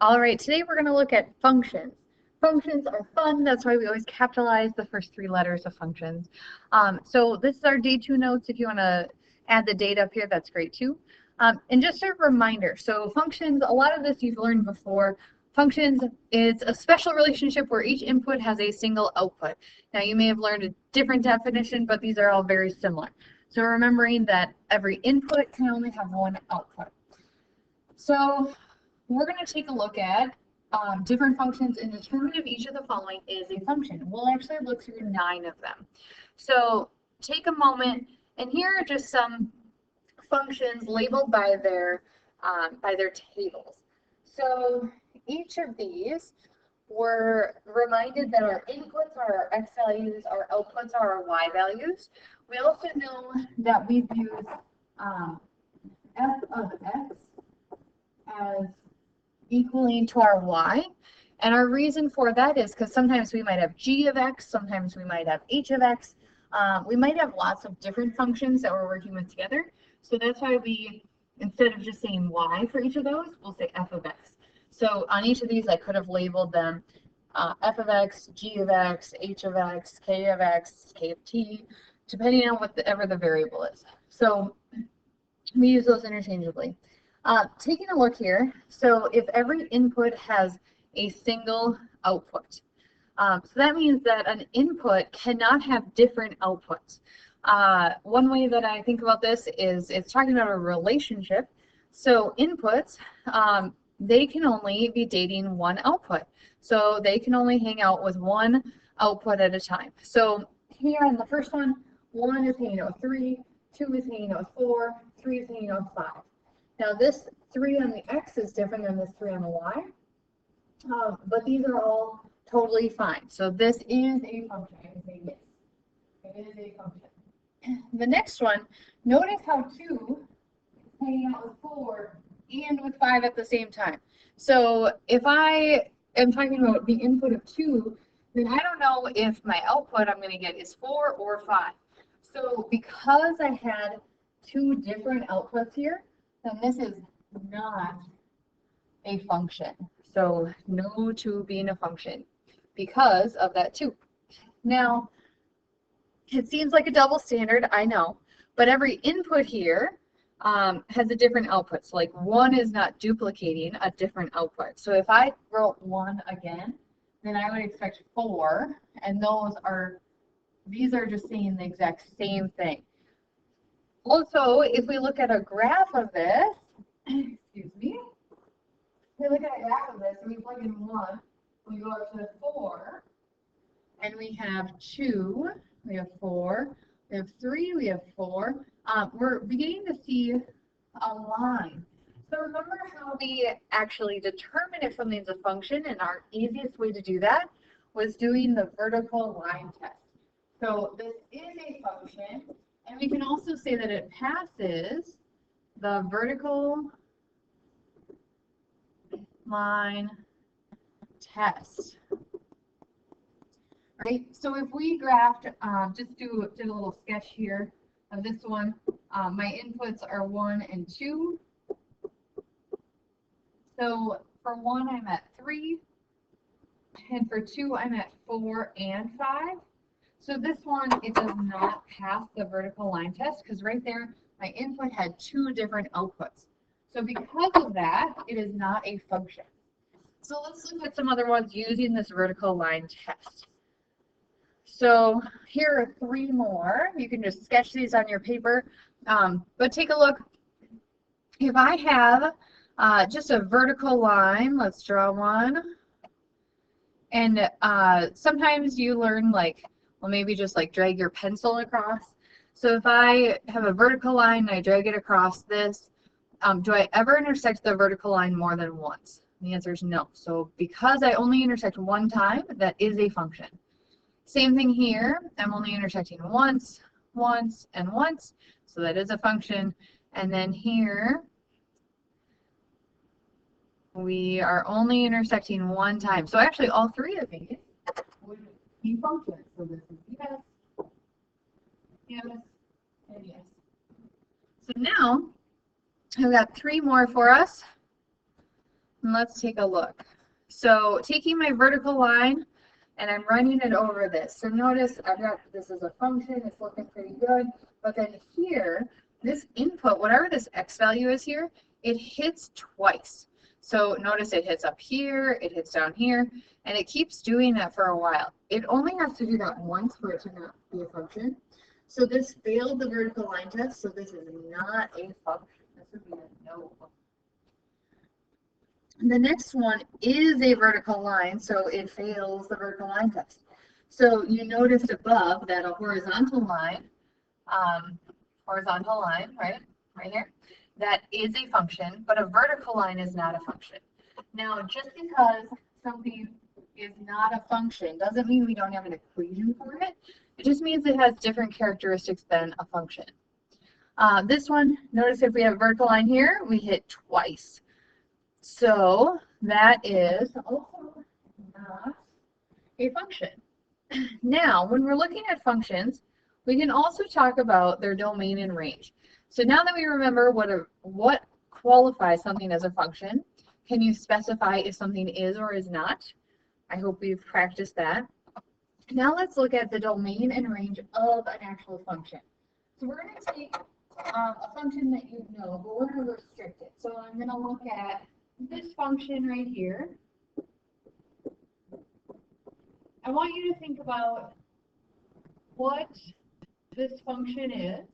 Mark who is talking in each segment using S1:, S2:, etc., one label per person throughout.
S1: All right, today we're going to look at functions. Functions are fun. That's why we always capitalize the first three letters of functions. So this is our day 2 notes. If you want to add the date up here, that's great too. And just a reminder, so functions, a lot of this you've learned before. Functions is a special relationship where each input has a single output. Now you may have learned a different definition, but these are all very similar. So remembering that every input can only have one output. So we're going to take a look at different functions and determine if each of the following is a function. We'll actually look through 9 of them. So take a moment, and here are just some functions labeled by their tables. So each of these, we're reminded that our inputs are our x values, our outputs are our y values. We also know that we've used f of x as equaling to our y. And our reason for that is because sometimes we might have g of x, sometimes we might have h of x. We might have lots of different functions that we're working with together. So that's why we, instead of just saying y for each of those, we'll say f of x. So on each of these, I could have labeled them f of x, g of x, h of x, k of x, k of t, depending on whatever the variable is. So we use those interchangeably. Taking a look here, so if every input has a single output, so that means that an input cannot have different outputs. One way that I think about this is it's talking about a relationship. So inputs, they can only be dating one output. So they can only hang out with one output at a time. So here on the first one, 1 is hanging out with 3, 2 is hanging out with 4, 3 is hanging out with 5. Now this 3 on the x is different than this 3 on the y, but these are all totally fine. So this is a function. I can say yes. It is a function. The next one, notice how 2 is hanging out with 4 and with 5 at the same time. So if I am talking about the input of 2, then I don't know if my output I'm going to get is 4 or 5. So because I had 2 different outputs here, then this is not a function. So no 2 being a function because of that 2. Now, it seems like a double standard, I know, but every input here has a different output. So like 1 is not duplicating a different output. So if I wrote 1 again, then I would expect 4, and these are just saying the exact same thing. Also, if we look at a graph of this, excuse me, if we look at a graph of this, and we plug in 1, we go up to 4, and we have 2, we have 4, we have 3, we have 4. We're beginning to see a line. So remember how we actually determine if something's a function, and our easiest way to do that was doing the vertical line test. So this is a function, and we can also say that it passes the vertical line test. Right? So if we graphed, did a little sketch here of this one. My inputs are 1 and 2. So for 1, I'm at 3, and for 2, I'm at 4 and 5. So this one, it does not pass the vertical line test because right there, my input had 2 different outputs. So because of that, it is not a function. So let's look at some other ones using this vertical line test. So here are 3 more. You can just sketch these on your paper, but take a look. If I have just a vertical line, let's draw one. And sometimes you learn like, well, maybe just like drag your pencil across. So if I have a vertical line and I drag it across this, do I ever intersect the vertical line more than once? The answer is no. So because I only intersect one time, that is a function. Same thing here. I'm only intersecting once, once, and once. So that is a function. And then here, we are only intersecting one time. So actually, all 3 of these would be functions. So this is yes, yes, and yes. So now, I've got 3 more for us. And let's take a look. So taking my vertical line and I'm running it over this. So notice I've got this as a function, it's looking pretty good. But then here, this input, whatever this x value is here, it hits twice. So notice it hits up here, it hits down here, and it keeps doing that for a while. It only has to do that once for it to not be a function. So this failed the vertical line test, so this is not a function. This would be a no function. The next one is a vertical line, so it fails the vertical line test. So you noticed above that a horizontal line, right here, that is a function, but a vertical line is not a function. Now, just because something is not a function doesn't mean we don't have an equation for it. It just means it has different characteristics than a function. This one, notice if we have a vertical line here, we hit twice. So that is also not a function. Now, when we're looking at functions, we can also talk about their domain and range. So now that we remember what qualifies something as a function, can you specify if something is or is not? I hope we've practiced that. Now let's look at the domain and range of an actual function. So we're going to take a function that you know, but we're going to restrict it. So I'm going to look at this function right here. I want you to think about what this function is,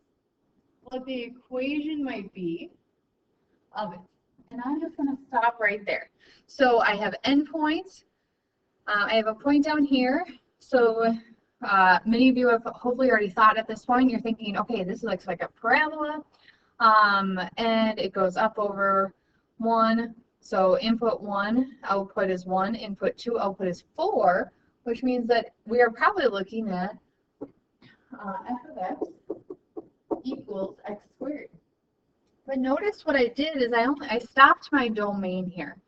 S1: what the equation might be of it. And I'm just going to stop right there. So I have endpoints. I have a point down here. So many of you have hopefully already thought at this point, you're thinking, okay, this looks like a parabola, and it goes up over 1. So input 1, output is 1, input 2, output is 4, which means that we are probably looking at f of x equals x squared. But notice what I did is I stopped my domain here,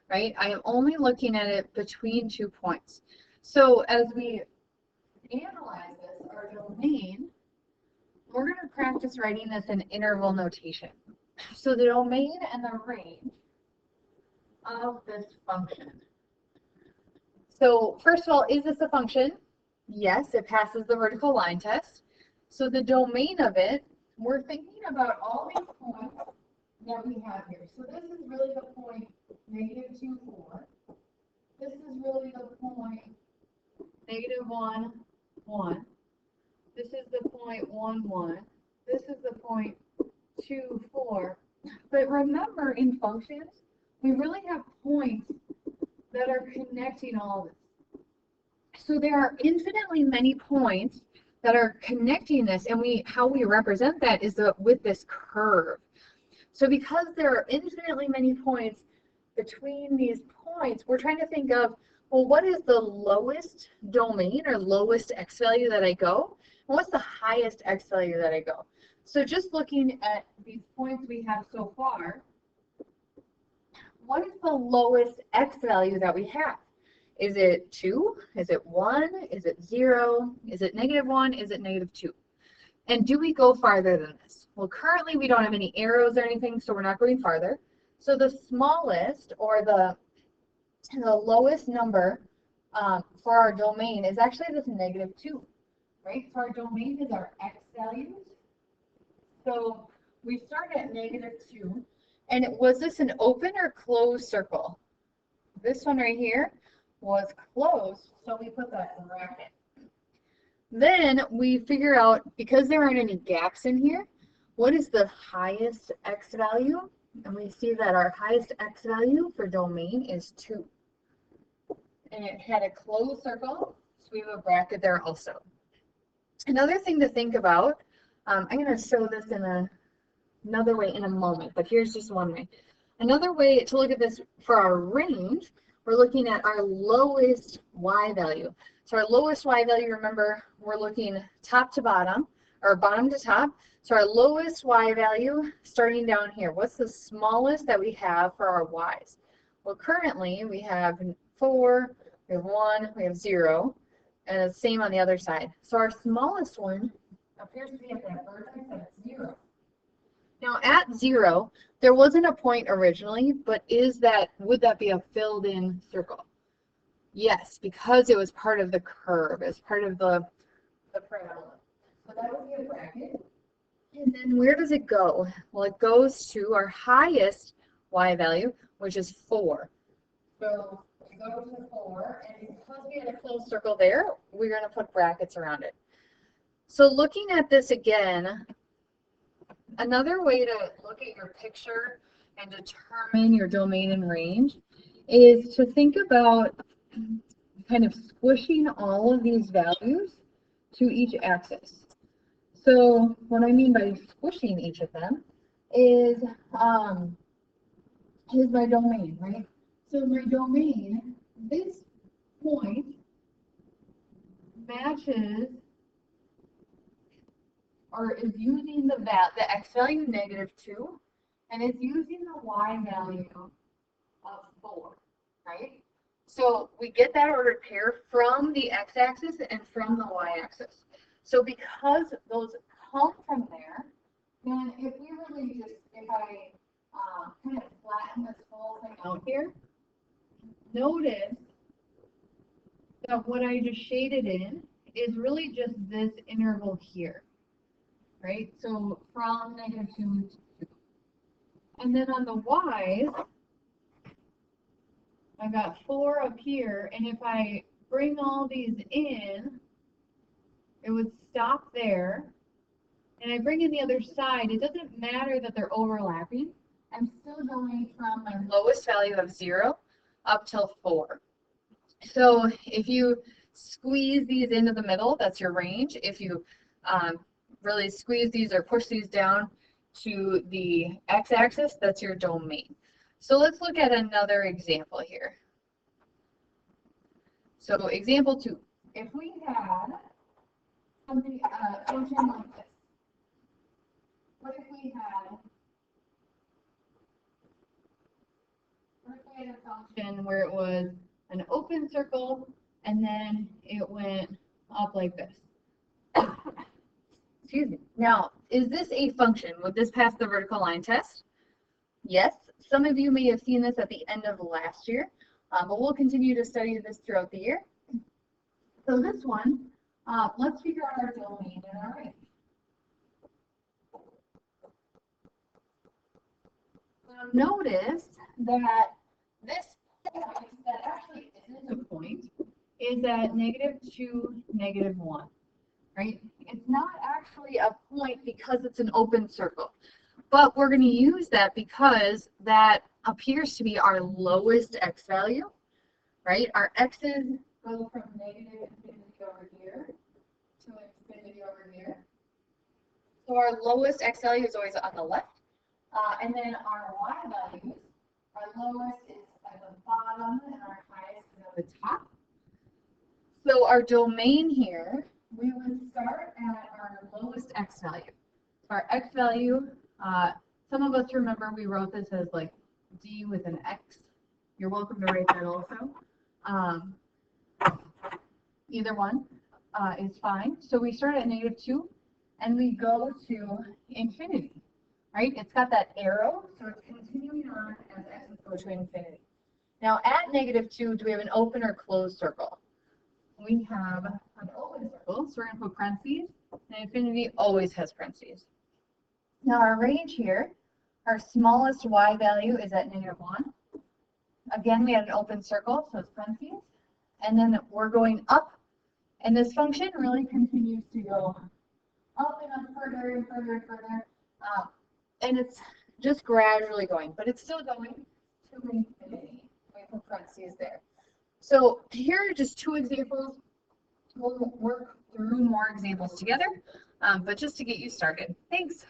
S1: right? I am only looking at it between 2 points. So as we analyze this, our domain, we're going to practice writing this in interval notation. So the domain and the range of this function. So first of all, is this a function? Yes, it passes the vertical line test. So the domain of it, we're thinking about all these points that we have here. So this is really the point -2, 4. This is really the point -1, 1. This is the point 1, 1. This is the point 2, 4. But remember, in functions, we really have points that are connecting all of this. So there are infinitely many points that are connecting this, and how we represent that is with this curve. So because there are infinitely many points between these points, we're trying to think of, well, what is the lowest domain or lowest x value that I go? And what's the highest x value that I go? So just looking at these points we have so far, what is the lowest x value that we have? Is it 2? Is it 1? Is it 0? Is it -1? Is it -2? And do we go farther than this? Well, currently we don't have any arrows or anything, so we're not going farther. So the smallest or the lowest number for our domain is actually this -2, right? So our domain is our x values. So we start at -2. And was this an open or closed circle? This one right here was closed, so we put that in bracket. Then we figure out, because there aren't any gaps in here, what is the highest x value? And we see that our highest x value for domain is 2. And it had a closed circle, so we have a bracket there also. Another thing to think about, I'm going to show this in another way in a moment, but here's just one way. Another way to look at this for our range, we're looking at our lowest y value. So our lowest y value, remember, we're looking top to bottom, or bottom to top. So our lowest y value, starting down here, what's the smallest that we have for our y's? Well, currently we have 4, we have 1, we have 0, and the same on the other side. So our smallest one appears to be at that vertex at 0. Now at 0, there wasn't a point originally, but would that be a filled in circle? Yes, because it was part of the curve, it's part of the parabola. So that would be a bracket. And then where does it go? Well, it goes to our highest y value, which is 4. So we go to 4, and because we had a closed circle there, we're going to put brackets around it. So looking at this again, another way to look at your picture and determine your domain and range is to think about kind of squishing all of these values to each axis. So what I mean by squishing each of them is my domain, right? So my domain, this point matches or is using the x value -2, and it's using the y value of 4, right? So we get that ordered pair from the x-axis and from the y-axis. So because those come from there, then if I kind of flatten this whole thing out here, notice that what I just shaded in is really just this interval here, right? So from -2 to 2. And then on the y's, I got 4 up here, and if I bring all these in, it would stop there. And I bring in the other side, it doesn't matter that they're overlapping. I'm still going from my lowest value of 0 up till 4. So if you squeeze these into the middle, that's your range. If you really squeeze these or push these down to the x-axis, that's your domain. So let's look at another example here. So example 2, if we had something, function like this, what if we had a function where it was an open circle and then it went up like this? Excuse me. Now, is this a function? Would this pass the vertical line test? Yes. Some of you may have seen this at the end of last year, but we'll continue to study this throughout the year. So this one, let's figure out our domain and our range. Now notice that this point that actually isn't a point is at -2, -1, right? It's not actually a point because it's an open circle. But we're going to use that because that appears to be our lowest x value, right? Our x's go from -infinity over here to infinity over here. So our lowest x value is always on the left. And then our y values, our lowest is at the bottom and our highest is at the top. So our domain here, we would start at our lowest x value. So our x value, some of us remember we wrote this as like d with an x. You're welcome to write that also. Either one is fine. So we start at -2 and we go to infinity, right? It's got that arrow, so it's continuing on as x's go to infinity. Now at -2, do we have an open or closed circle? We have an open circle, so we're going to put parentheses, and infinity always has parentheses. Now our range here, our smallest y value is at -1. Again, we had an open circle, so it's parentheses. And then we're going up, and this function really continues to go up and up further and further and further. And it's just gradually going, but it's still going to infinity. We put parentheses there. So here are just 2 examples. We'll work through more examples together, but just to get you started. Thanks.